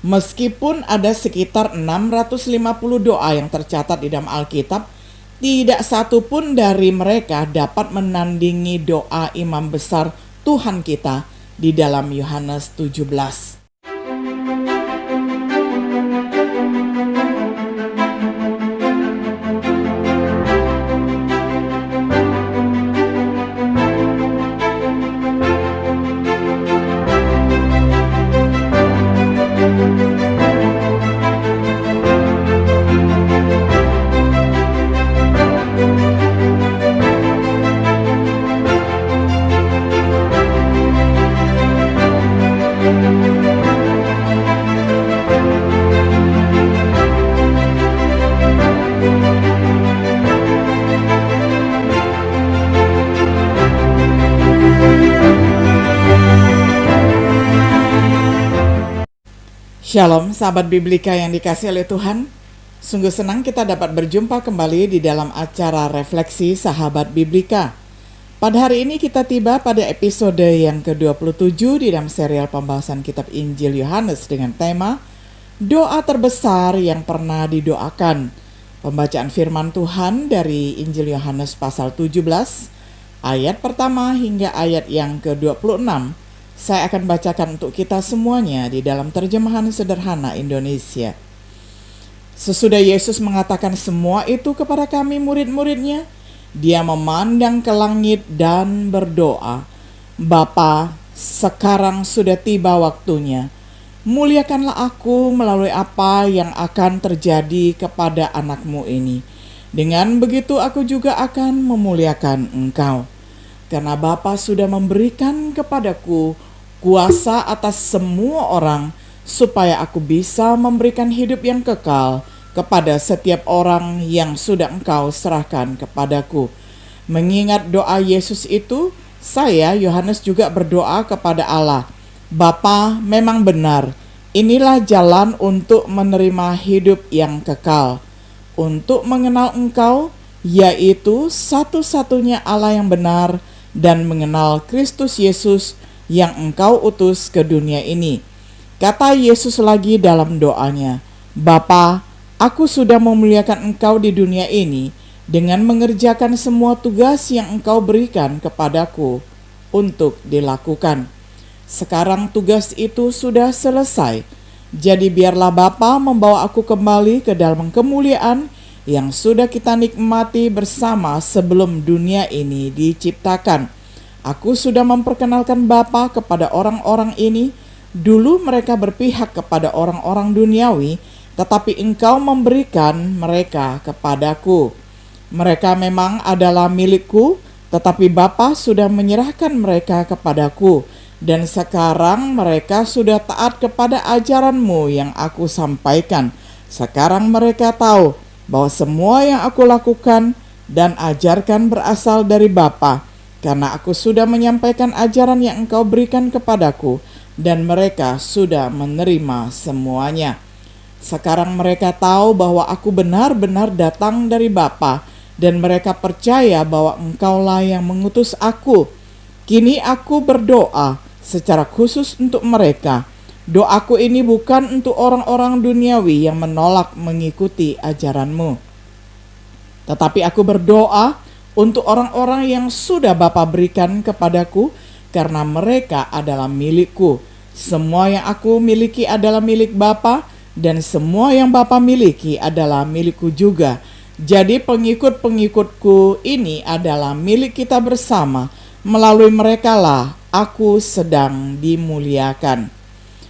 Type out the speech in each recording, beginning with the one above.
Meskipun ada sekitar 650 doa yang tercatat di dalam Alkitab, tidak satu pun dari mereka dapat menandingi doa imam besar Tuhan kita di dalam Yohanes 17. Shalom sahabat Biblika yang dikasihi oleh Tuhan. Sungguh senang kita dapat berjumpa kembali di dalam acara refleksi sahabat Biblika. Pada hari ini kita tiba pada episode yang ke-27 di dalam serial pembahasan kitab Injil Yohanes dengan tema Doa Terbesar yang Pernah Didoakan. Pembacaan firman Tuhan dari Injil Yohanes pasal 17 ayat pertama hingga ayat yang ke-26. Saya akan bacakan untuk kita semuanya di dalam terjemahan sederhana Indonesia. Sesudah Yesus mengatakan semua itu kepada kami murid-muridnya, dia memandang ke langit dan berdoa, Bapa, sekarang sudah tiba waktunya. Muliakanlah aku melalui apa yang akan terjadi kepada anakmu ini. Dengan begitu aku juga akan memuliakan engkau. Karena Bapa sudah memberikan kepadaku kuasa atas semua orang, supaya aku bisa memberikan hidup yang kekal kepada setiap orang yang sudah engkau serahkan kepadaku. Mengingat doa Yesus itu, saya, Yohanes, juga berdoa kepada Allah. Bapa, memang benar, inilah jalan untuk menerima hidup yang kekal, untuk mengenal engkau, yaitu satu-satunya Allah yang benar, dan mengenal Kristus Yesus yang engkau utus ke dunia ini. Kata Yesus lagi dalam doanya, Bapa, aku sudah memuliakan engkau di dunia ini dengan mengerjakan semua tugas yang engkau berikan kepadaku untuk dilakukan. Sekarang tugas itu sudah selesai. Jadi biarlah Bapa membawa aku kembali ke dalam kemuliaan yang sudah kita nikmati bersama sebelum dunia ini diciptakan. Aku sudah memperkenalkan Bapa kepada orang-orang ini. Dulu mereka berpihak kepada orang-orang duniawi, tetapi Engkau memberikan mereka kepadaku. Mereka memang adalah milikku, tetapi Bapa sudah menyerahkan mereka kepadaku. Dan sekarang mereka sudah taat kepada ajaran-Mu yang aku sampaikan. Sekarang mereka tahu bahwa semua yang aku lakukan dan ajarkan berasal dari Bapa, karena aku sudah menyampaikan ajaran yang Engkau berikan kepadaku, dan mereka sudah menerima semuanya. Sekarang mereka tahu bahwa aku benar-benar datang dari Bapa, dan mereka percaya bahwa Engkaulah yang mengutus aku. Kini aku berdoa secara khusus untuk mereka. Doaku ini bukan untuk orang-orang duniawi yang menolak mengikuti ajaran-Mu, tetapi aku berdoa untuk orang-orang yang sudah Bapa berikan kepadaku, karena mereka adalah milikku. Semua yang aku miliki adalah milik Bapa, dan semua yang Bapa miliki adalah milikku juga. Jadi pengikut-pengikutku ini adalah milik kita bersama. Melalui merekalah aku sedang dimuliakan.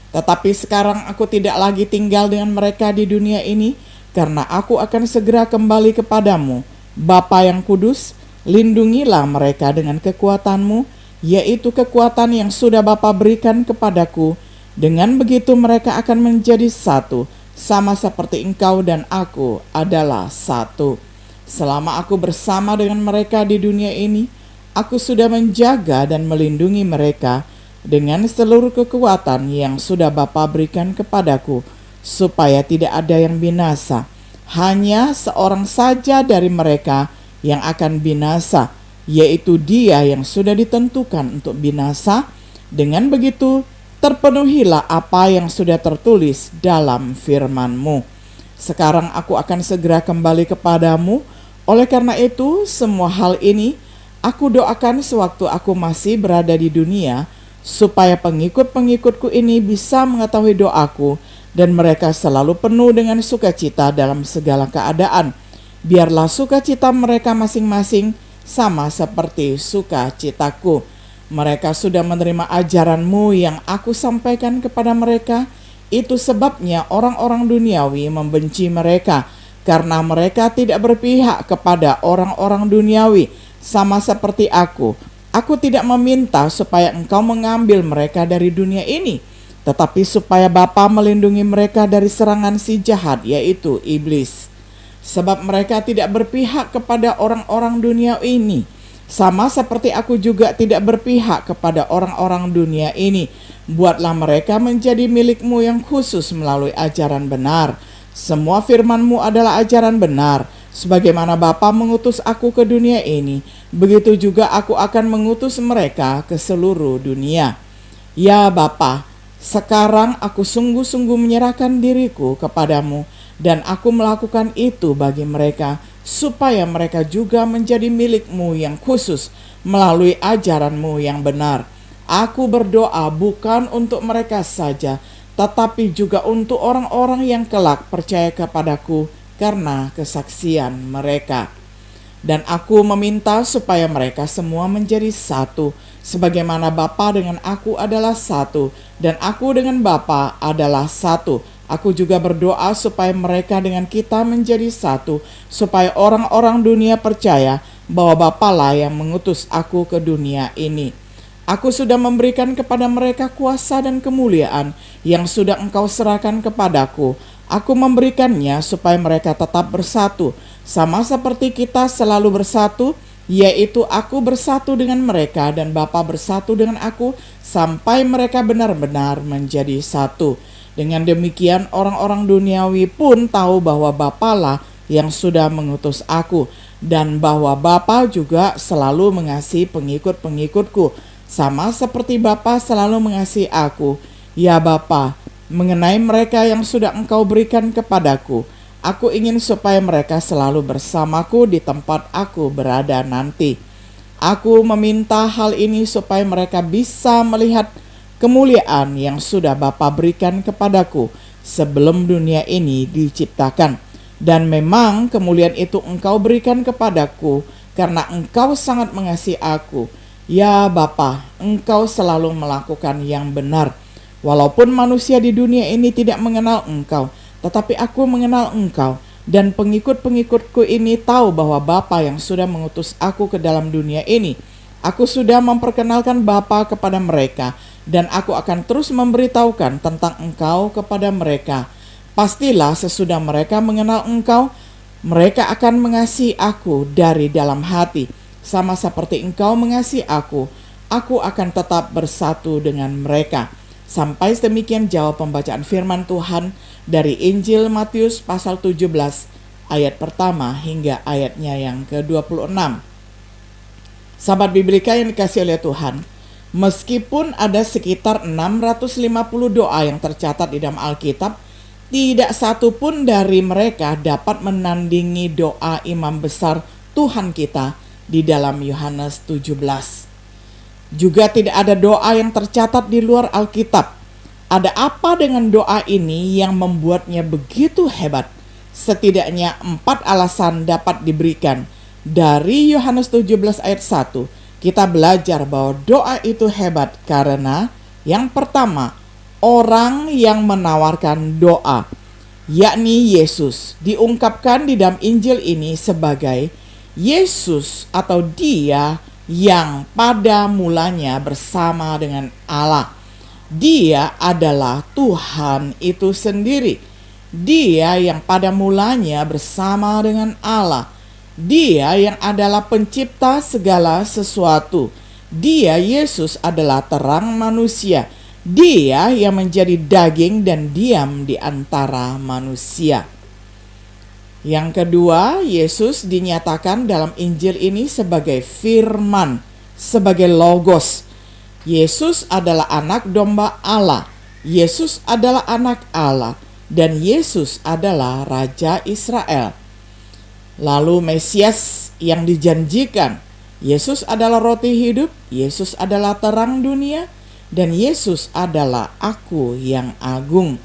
Tetapi sekarang aku tidak lagi tinggal dengan mereka di dunia ini, karena aku akan segera kembali kepadamu. Bapa yang kudus, lindungilah mereka dengan kekuatan-Mu, yaitu kekuatan yang sudah Bapa berikan kepadaku. Dengan begitu mereka akan menjadi satu, sama seperti Engkau dan aku adalah satu. Selama aku bersama dengan mereka di dunia ini, aku sudah menjaga dan melindungi mereka dengan seluruh kekuatan yang sudah Bapa berikan kepadaku, supaya tidak ada yang binasa. Hanya seorang saja dari mereka yang akan binasa, yaitu dia yang sudah ditentukan untuk binasa. Dengan begitu, terpenuhilah apa yang sudah tertulis dalam firman-Mu. Sekarang aku akan segera kembali kepadamu. Oleh karena itu, semua hal ini aku doakan sewaktu aku masih berada di dunia, supaya pengikut-pengikutku ini bisa mengetahui doaku, dan mereka selalu penuh dengan sukacita dalam segala keadaan. Biarlah sukacita mereka masing-masing sama seperti sukacitaku. Mereka sudah menerima ajaran-Mu yang aku sampaikan kepada mereka. Itu sebabnya orang-orang duniawi membenci mereka, karena mereka tidak berpihak kepada orang-orang duniawi, sama seperti aku. Aku tidak meminta supaya Engkau mengambil mereka dari dunia ini, tetapi supaya Bapa melindungi mereka dari serangan si jahat, yaitu iblis. Sebab mereka tidak berpihak kepada orang-orang dunia ini, sama seperti aku juga tidak berpihak kepada orang-orang dunia ini. Buatlah mereka menjadi milik-Mu yang khusus melalui ajaran benar. Semua firman-Mu adalah ajaran benar. Sebagaimana Bapa mengutus aku ke dunia ini, begitu juga aku akan mengutus mereka ke seluruh dunia. Ya Bapa, sekarang aku sungguh-sungguh menyerahkan diriku kepadamu, dan aku melakukan itu bagi mereka, supaya mereka juga menjadi milik-Mu yang khusus melalui ajaran-Mu yang benar. Aku berdoa bukan untuk mereka saja, tetapi juga untuk orang-orang yang kelak percaya kepadaku karena kesaksian mereka. Dan aku meminta supaya mereka semua menjadi satu, sebagaimana Bapa dengan aku adalah satu, dan aku dengan Bapa adalah satu. Aku juga berdoa supaya mereka dengan kita menjadi satu, supaya orang-orang dunia percaya bahwa Bapalah yang mengutus aku ke dunia ini. Aku sudah memberikan kepada mereka kuasa dan kemuliaan yang sudah Engkau serahkan kepadaku. Aku memberikannya supaya mereka tetap bersatu, sama seperti kita selalu bersatu, yaitu aku bersatu dengan mereka dan Bapa bersatu dengan aku, sampai mereka benar-benar menjadi satu. Dengan demikian orang-orang duniawi pun tahu bahwa Bapalah yang sudah mengutus aku, dan bahwa Bapa juga selalu mengasihi pengikut-pengikutku, sama seperti Bapa selalu mengasihi aku. Ya Bapa, mengenai mereka yang sudah Engkau berikan kepadaku, aku ingin supaya mereka selalu bersamaku di tempat aku berada nanti. Aku meminta hal ini supaya mereka bisa melihat kemuliaan yang sudah Bapa berikan kepadaku sebelum dunia ini diciptakan. Dan memang kemuliaan itu Engkau berikan kepadaku karena Engkau sangat mengasihi aku. Ya Bapa, Engkau selalu melakukan yang benar. Walaupun manusia di dunia ini tidak mengenal Engkau, tetapi aku mengenal Engkau, dan pengikut-pengikutku ini tahu bahwa Bapa yang sudah mengutus aku ke dalam dunia ini. Aku sudah memperkenalkan Bapa kepada mereka, dan aku akan terus memberitahukan tentang Engkau kepada mereka. Pastilah sesudah mereka mengenal Engkau, mereka akan mengasihi aku dari dalam hati, sama seperti Engkau mengasihi aku akan tetap bersatu dengan mereka. Sampai demikian jawab pembacaan firman Tuhan dari Injil Matius pasal 17 ayat pertama hingga ayatnya yang ke-26. Sahabat Biblika yang dikasihi oleh Tuhan, meskipun ada sekitar 650 doa yang tercatat di dalam Alkitab, tidak satu pun dari mereka dapat menandingi doa imam besar Tuhan kita di dalam Yohanes 17. Juga tidak ada doa yang tercatat di luar Alkitab. Ada apa dengan doa ini yang membuatnya begitu hebat? Setidaknya 4 alasan dapat diberikan. Dari Yohanes 17 ayat 1, kita belajar bahwa doa itu hebat karena yang pertama, orang yang menawarkan doa, yakni Yesus, diungkapkan di dalam Injil ini sebagai Yesus atau Dia yang pada mulanya bersama dengan Allah. Dia adalah Tuhan itu sendiri. Dia yang pada mulanya bersama dengan Allah. Dia yang adalah pencipta segala sesuatu. Dia, Yesus, adalah terang manusia. Dia yang menjadi daging dan diam di antara manusia. Yang kedua, Yesus dinyatakan dalam Injil ini sebagai firman, sebagai logos. Yesus adalah anak domba Allah. Yesus adalah anak Allah. Dan Yesus adalah Raja Israel. Lalu Mesias yang dijanjikan. Yesus adalah roti hidup. Yesus adalah terang dunia. Dan Yesus adalah Aku yang agung.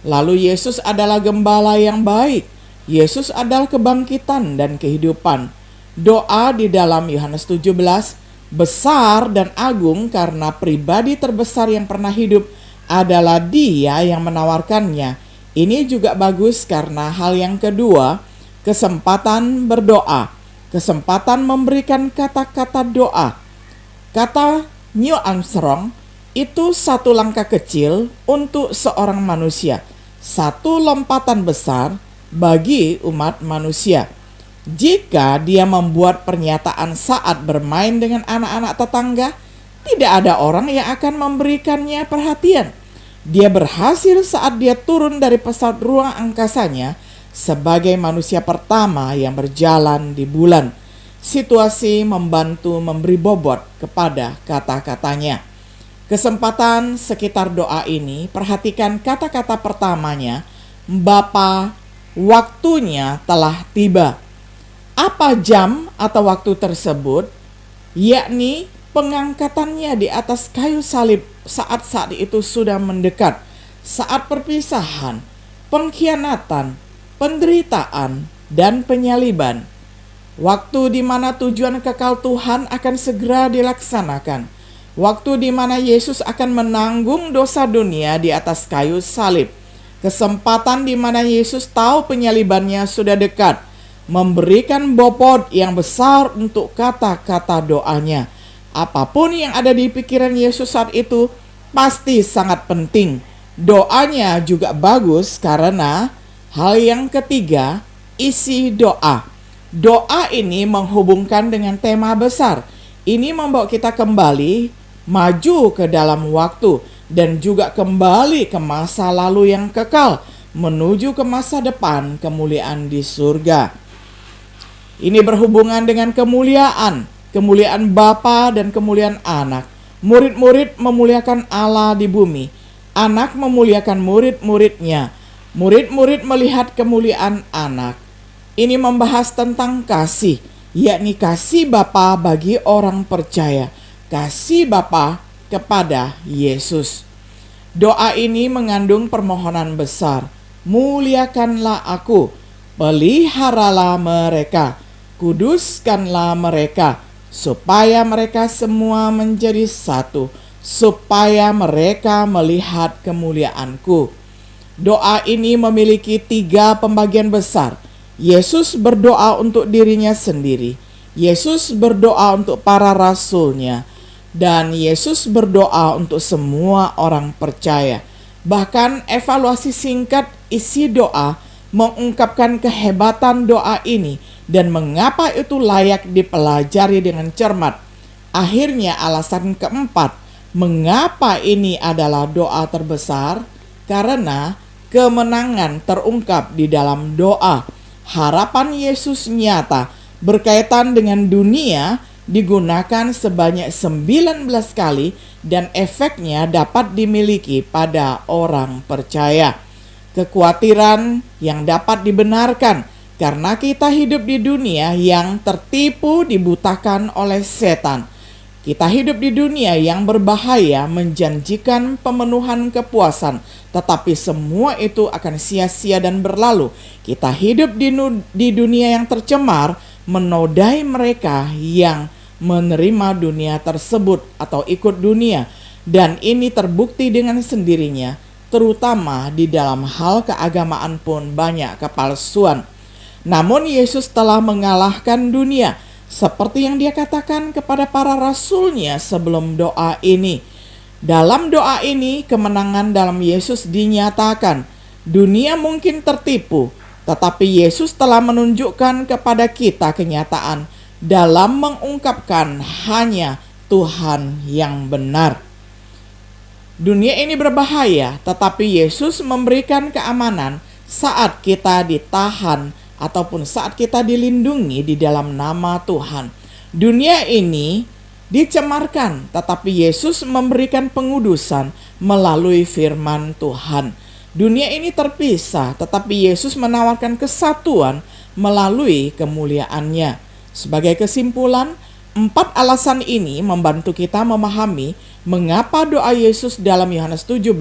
Lalu Yesus adalah gembala yang baik. Yesus adalah kebangkitan dan kehidupan. Doa di dalam Yohanes 17, besar dan agung karena pribadi terbesar yang pernah hidup adalah Dia yang menawarkannya. Ini juga bagus karena hal yang kedua, kesempatan berdoa, kesempatan memberikan kata-kata doa. Kata Neil Armstrong, itu satu langkah kecil untuk seorang manusia, satu lompatan besar bagi umat manusia. Jika dia membuat pernyataan saat bermain dengan anak-anak tetangga, tidak ada orang yang akan memberikannya perhatian. Dia berhasil saat dia turun dari pesawat ruang angkasanya sebagai manusia pertama yang berjalan di bulan. Situasi membantu memberi bobot kepada kata-katanya. Kesempatan sekitar doa ini, perhatikan kata-kata pertamanya, Bapa, waktunya telah tiba. Apa jam atau waktu tersebut? Yakni pengangkatannya di atas kayu salib saat itu sudah mendekat. Saat perpisahan, pengkhianatan, penderitaan, dan penyaliban. Waktu di mana tujuan kekal Tuhan akan segera dilaksanakan. Waktu di mana Yesus akan menanggung dosa dunia di atas kayu salib. Kesempatan di mana Yesus tahu penyalibannya sudah dekat, memberikan bobot yang besar untuk kata-kata doanya. Apapun yang ada di pikiran Yesus saat itu pasti sangat penting. Doanya juga bagus karena hal yang ketiga, isi doa. Doa ini menghubungkan dengan tema besar. Ini membawa kita kembali maju ke dalam waktu dan juga kembali ke masa lalu yang kekal menuju ke masa depan kemuliaan di surga. Ini berhubungan dengan kemuliaan Bapa dan kemuliaan Anak. Murid-murid memuliakan Allah di bumi. Anak memuliakan murid-muridnya. Murid-murid melihat kemuliaan Anak. Ini membahas tentang kasih, yakni kasih Bapa bagi orang percaya. Kasih Bapa kepada Yesus. Doa ini mengandung permohonan besar. Muliakanlah Aku, peliharalah mereka, kuduskanlah mereka, supaya mereka semua menjadi satu, supaya mereka melihat kemuliaan-Ku. Doa ini memiliki 3 pembagian besar. Yesus berdoa untuk dirinya sendiri. Yesus berdoa untuk para rasul-Nya. Dan Yesus berdoa untuk semua orang percaya. Bahkan evaluasi singkat isi doa mengungkapkan kehebatan doa ini dan mengapa itu layak dipelajari dengan cermat. Akhirnya alasan keempat, mengapa ini adalah doa terbesar? Karena kemenangan terungkap di dalam doa. Harapan Yesus nyata berkaitan dengan dunia digunakan sebanyak 19 kali dan efeknya dapat dimiliki pada orang percaya. Kekhawatiran yang dapat dibenarkan karena kita hidup di dunia yang tertipu dibutakan oleh setan. Kita hidup di dunia yang berbahaya menjanjikan pemenuhan kepuasan, tetapi semua itu akan sia-sia dan berlalu. Kita hidup di dunia yang tercemar, menodai mereka yang menerima dunia tersebut atau ikut dunia, dan ini terbukti dengan sendirinya, terutama di dalam hal keagamaan pun banyak kepalsuan. Namun Yesus telah mengalahkan dunia, seperti yang Dia katakan kepada para rasul-Nya sebelum doa ini. Dalam doa ini, kemenangan dalam Yesus dinyatakan. Dunia mungkin tertipu, tetapi Yesus telah menunjukkan kepada kita kenyataan dalam mengungkapkan hanya Tuhan yang benar. Dunia ini berbahaya, tetapi Yesus memberikan keamanan saat kita ditahan ataupun saat kita dilindungi di dalam nama Tuhan. Dunia ini dicemarkan, tetapi Yesus memberikan pengudusan melalui firman Tuhan. Dunia ini terpisah, tetapi Yesus menawarkan kesatuan melalui kemuliaannya. Sebagai kesimpulan, 4 alasan ini membantu kita memahami mengapa doa Yesus dalam Yohanes 17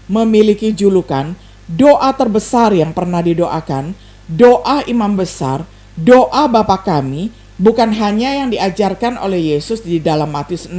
memiliki julukan doa terbesar yang pernah didoakan, doa imam besar, doa Bapa kami, bukan hanya yang diajarkan oleh Yesus di dalam Matius 6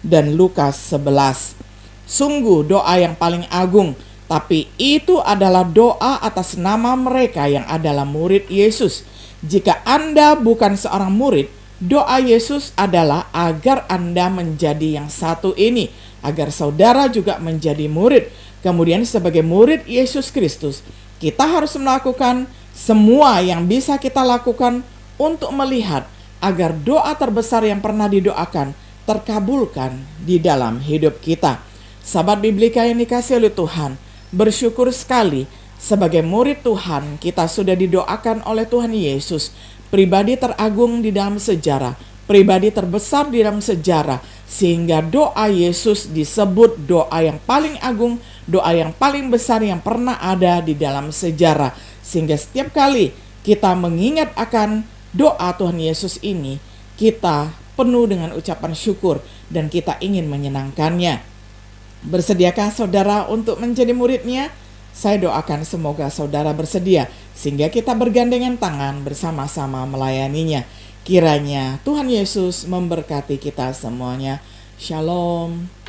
dan Lukas 11. Sungguh doa yang paling agung, tapi itu adalah doa atas nama mereka yang adalah murid Yesus. Jika Anda bukan seorang murid, doa Yesus adalah agar Anda menjadi yang satu ini, agar saudara juga menjadi murid. Kemudian sebagai murid Yesus Kristus, kita harus melakukan semua yang bisa kita lakukan untuk melihat agar doa terbesar yang pernah didoakan terkabulkan di dalam hidup kita. Sahabat Biblika yang dikasihi oleh Tuhan, bersyukur sekali sebagai murid Tuhan kita sudah didoakan oleh Tuhan Yesus, pribadi teragung di dalam sejarah, pribadi terbesar di dalam sejarah, sehingga doa Yesus disebut doa yang paling agung, doa yang paling besar yang pernah ada di dalam sejarah. Sehingga setiap kali kita mengingat akan doa Tuhan Yesus ini, kita penuh dengan ucapan syukur dan kita ingin menyenangkannya. Bersediakah saudara untuk menjadi muridnya? Saya doakan semoga saudara bersedia sehingga kita bergandengan tangan bersama-sama melayaninya. Kiranya Tuhan Yesus memberkati kita semuanya. Shalom.